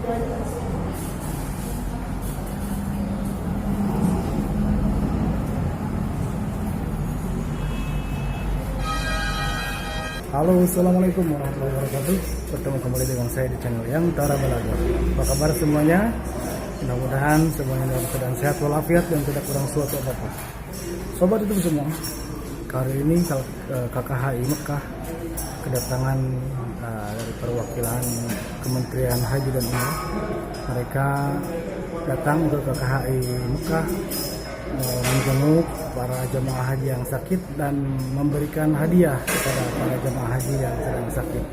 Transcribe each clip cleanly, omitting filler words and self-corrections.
Halo, assalamualaikum warahmatullahi wabarakatuh. Bertemu kembali dengan saya di channel Yang Tara Belajar. Apa kabar semuanya? Mudah-mudahan semuanya dalam keadaan sehat walafiat dan tidak kurang suatu apapun. Sobat YouTube semua, kali ini KKHI Mekah kedatangan dari perwakilan Kementerian Haji dan Umrah. Mereka datang ke KKHI Mekah menjenguk para jemaah haji yang sakit dan memberikan hadiah kepada para jemaah haji yang sedang sakit.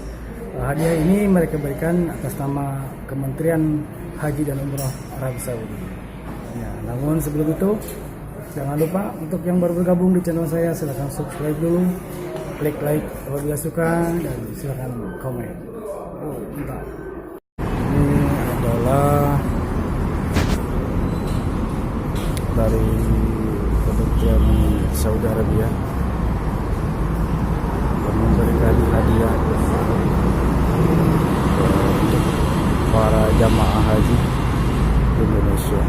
Hadiah ini mereka berikan atas nama Kementerian Haji dan Umrah Arab Saudi. Ya, namun sebelum itu jangan lupa untuk yang baru bergabung di channel saya, silahkan subscribe dulu, klik like apabila suka, dan silahkan komen. Mantap. Ini adalah dari Kementerian Saudi Arabia yang memberikan hadiah untuk para jamaah haji di Indonesia.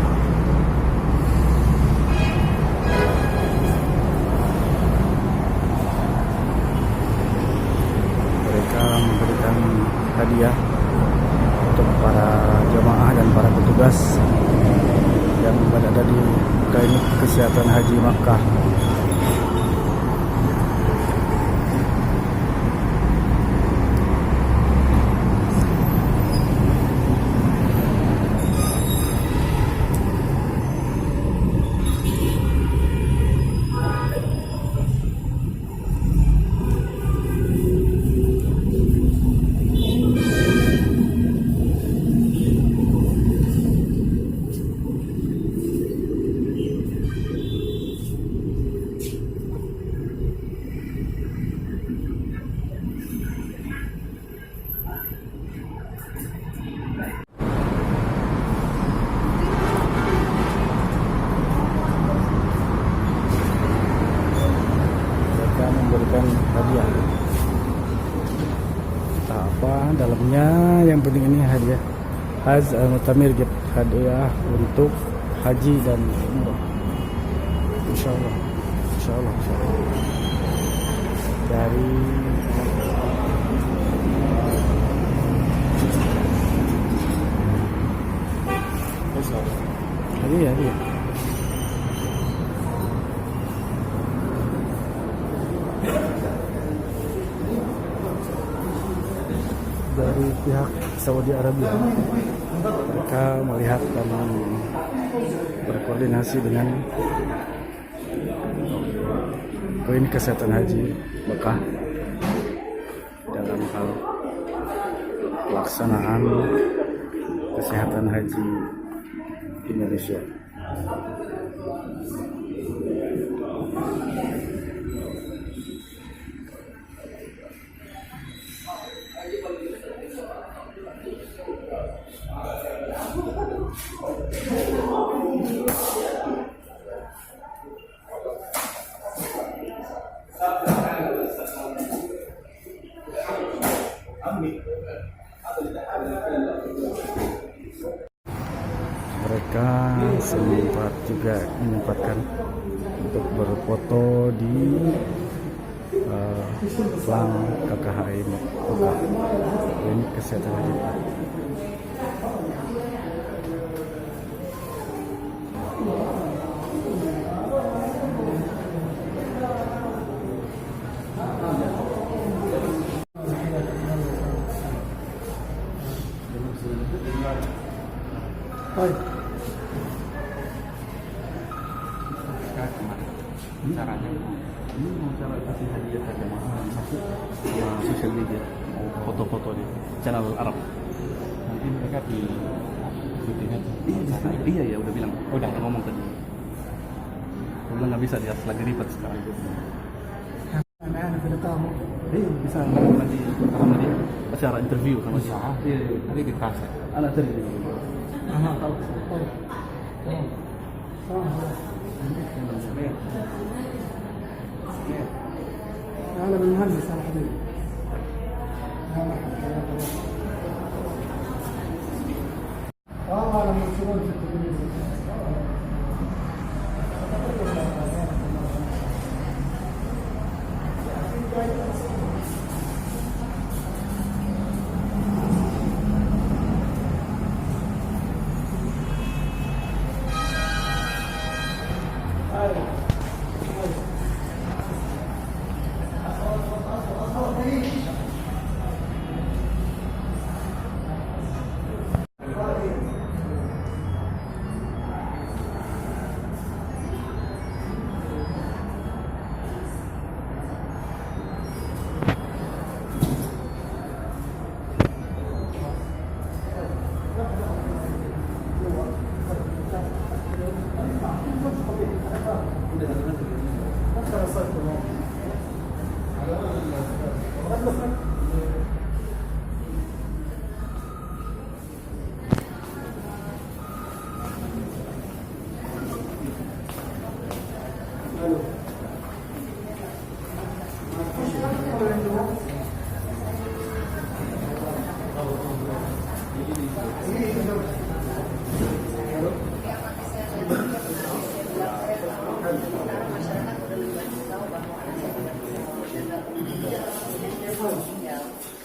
Mereka memberikan hadiah untuk para jamaah dan para petugas yang berada di Klinik Kesehatan Haji Makkah. Memberikan hadiah, entah apa dalamnya, yang penting ini hadiah Mutamir gitu, hadiah untuk haji dan umrah. Insyaallah dari hadiah. Dari pihak Saudi Arabia, mereka melihat dan berkoordinasi dengan Klinik Kesehatan Haji Mekah dalam hal pelaksanaan kesehatan haji Indonesia. Mereka sempat juga menyempatkan untuk berfoto di flang KKHI Mekah, Klinik Kesehatan Haji. Caranya ini mau cara kasih hadiah ke jemaah satu sama sosial media, foto-foto di channel Arab. Nanti mereka di iya ya udah bilang, udah ngomong tadi. Aku bilang nggak bisa, dia lagi ribet sekarang. Bisa ngomong nanti sama dia, acara interview sama dia. Nanti dikasih. Anak interview. أنا بالمهندس أنا حبيبي.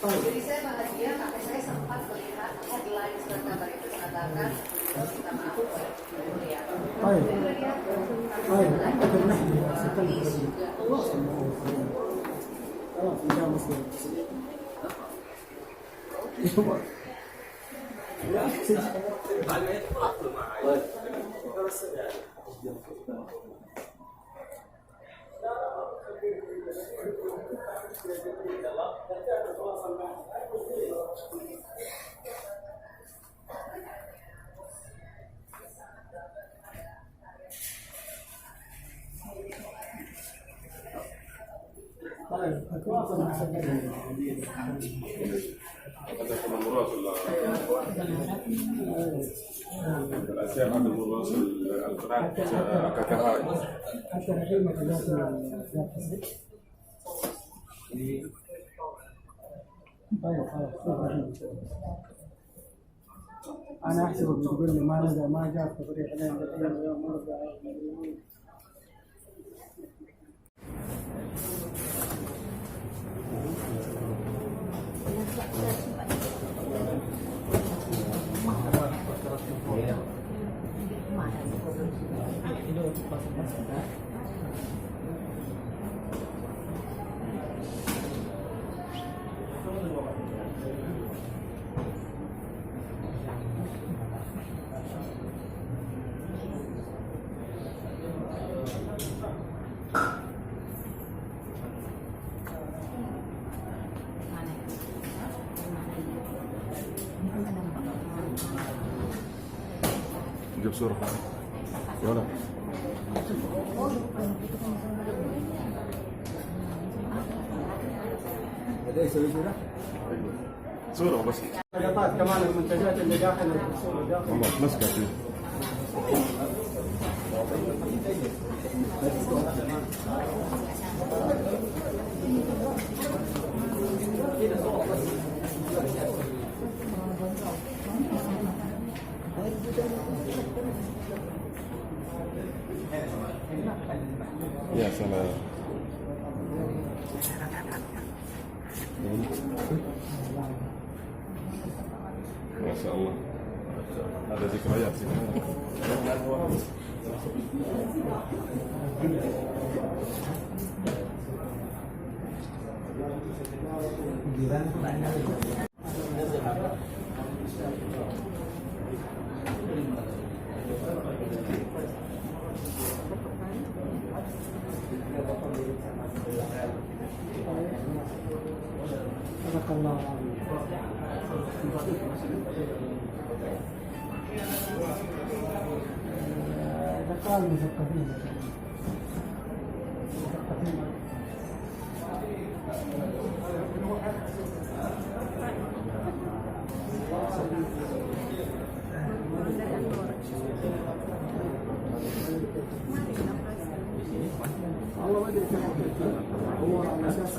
Jadi saya bahagia kakek saya sempat melihat headline kabar itu mengatakan minta maaf ya. الأشياء هذا الوراث القناة ككهائي. أنا أحسب بتقول لي ما جاء تفريق اليوم جيب صورة ولا صورة بس كمان المنتجات اللي داخل والله مسكة فيه يا سلام ما شاء الله هذا ذكريات صدق الله دقائق مثقفين والله ما ادري كيف هو على اساس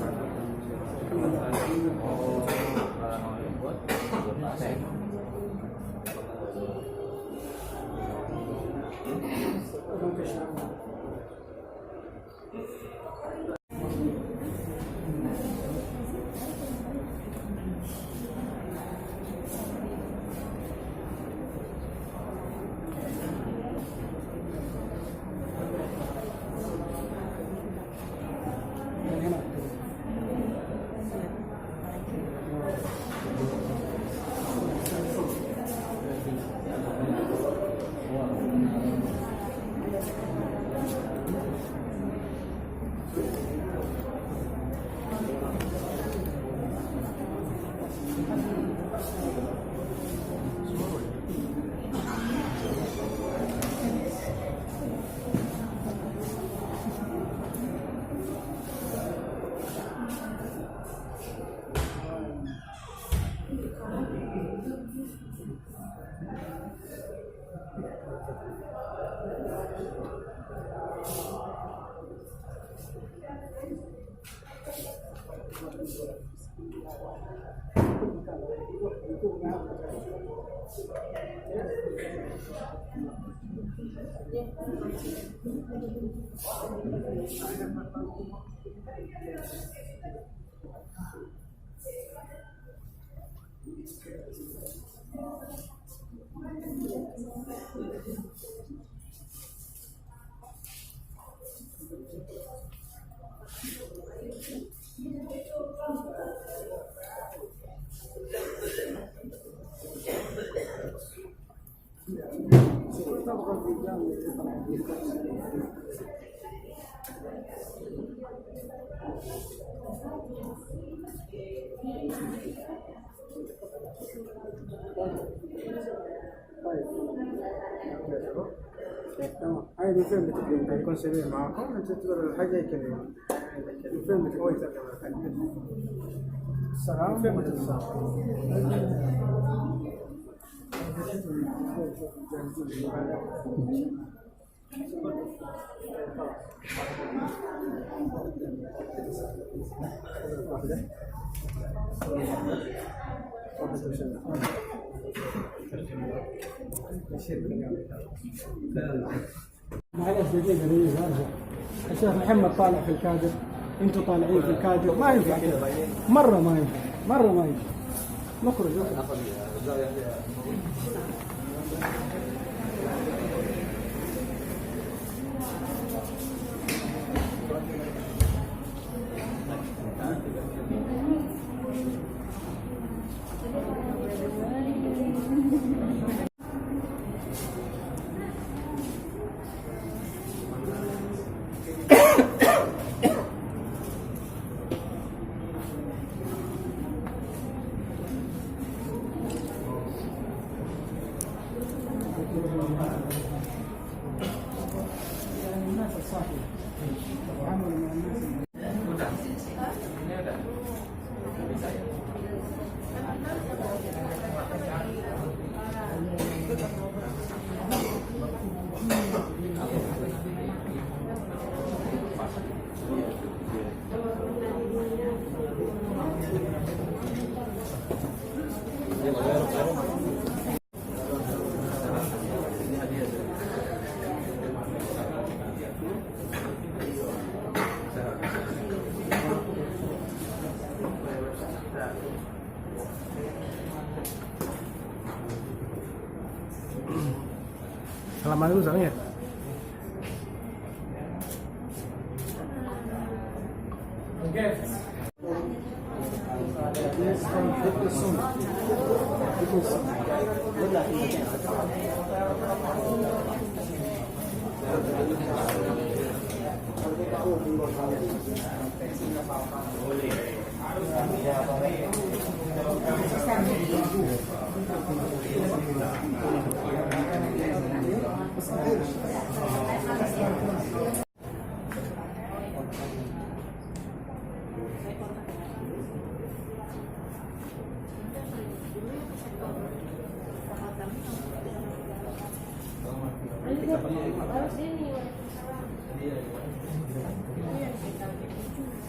تمام. هاي الفيلم بتقدم يكون سريع معكم انت تقدر الحاجه كذا الفيلم بتقول السلام فيلم معلش دقيقة ارجع. الشيخ محمد طالع في الكادر، انتم طالعين في الكادر، ما ينفع كذا، مرة ما ينفع، مرة ما ينفع. نخرج. الناس الصافية تعاملوا مع الناس. Salaman dulu soalnya. Harus ini